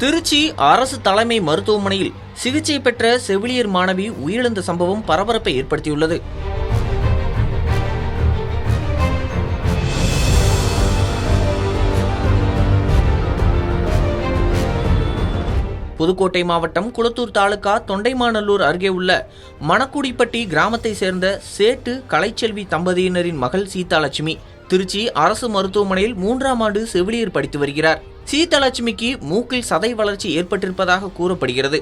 திருச்சி அரசு தலைமை மருத்துவமனையில் சிகிச்சை பெற்ற செவிலியர் மாணவி உயிரிழந்த சம்பவம் பரபரப்பை ஏற்படுத்தியுள்ளது. புதுக்கோட்டை மாவட்டம் குளத்தூர் தாலுகா தொண்டைமாநல்லூர் அருகே உள்ள மணக்குடிப்பட்டி கிராமத்தை சேர்ந்த சேட்டு கலைச்செல்வி தம்பதியினரின் மகள் சீதாலட்சுமி திருச்சி அரசு மருத்துவமனையில் 3ஆம் ஆண்டு செவிலியர் படித்து வருகிறார். சீதாலட்சுமிக்கு மூக்கில் சதை வளர்ச்சி ஏற்பட்டிருப்பதாக கூறப்படுகிறது.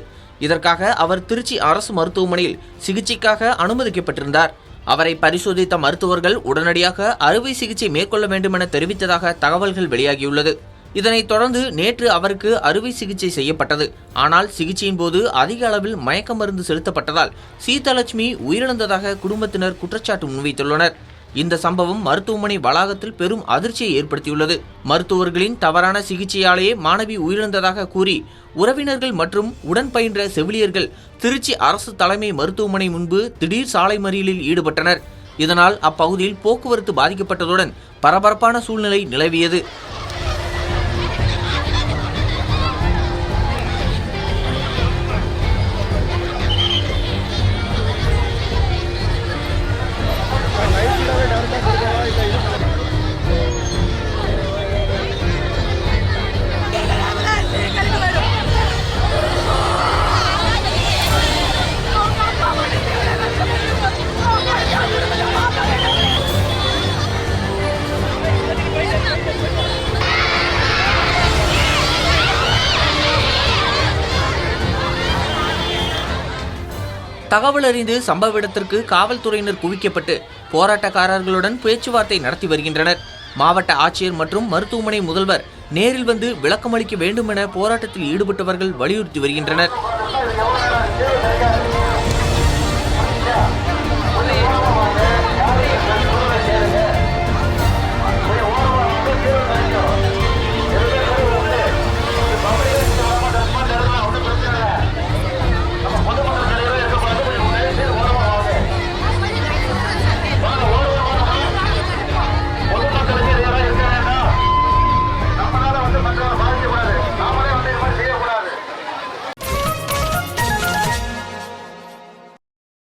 இதற்காக அவர் திருச்சி அரசு மருத்துவமனையில் சிகிச்சைக்காக அனுமதிக்கப்பட்டிருந்தார். அவரை பரிசோதித்த மருத்துவர்கள் உடனடியாக அறுவை சிகிச்சை மேற்கொள்ள வேண்டும் என தெரிவித்ததாக தகவல்கள் வெளியாகியுள்ளது. இதனைத் தொடர்ந்து நேற்று அவருக்கு அறுவை சிகிச்சை செய்யப்பட்டது. ஆனால் சிகிச்சையின் போது அதிக அளவில் மயக்க மருந்து செலுத்தப்பட்டதால் சீதாலட்சுமி உயிரிழந்ததாக குடும்பத்தினர் குற்றச்சாட்டு முன்வைத்துள்ளனர். இந்த சம்பவம் மருத்துவமனை வளாகத்தில் பெரும் அதிர்ச்சியை ஏற்படுத்தியுள்ளது. மருத்துவர்களின் தவறான சிகிச்சையாலேயே மாணவி உயிரிழந்ததாக கூறி உறவினர்கள் மற்றும் உடன் பயின்ற செவிலியர்கள் திருச்சி அரசு தலைமை மருத்துவமனை முன்பு திடீர் சாலை மறியலில் ஈடுபட்டனர். இதனால் அப்பகுதியில் போக்குவரத்து பாதிக்கப்பட்டதுடன் பரபரப்பான சூழ்நிலை நிலவியது. தகவல் அறிந்து சம்பவ இடத்திற்கு காவல்துறையினர் குவிக்கப்பட்டு போராட்டக்காரர்களுடன் பேச்சுவார்த்தை நடத்தி வருகின்றனர். மாவட்ட ஆட்சியர் மற்றும் மருத்துவமனை முதல்வர் நேரில் வந்து விளக்கமளிக்க வேண்டும் என போராட்டத்தில் ஈடுபட்டவர்கள் வலியுறுத்தி வருகின்றனர்.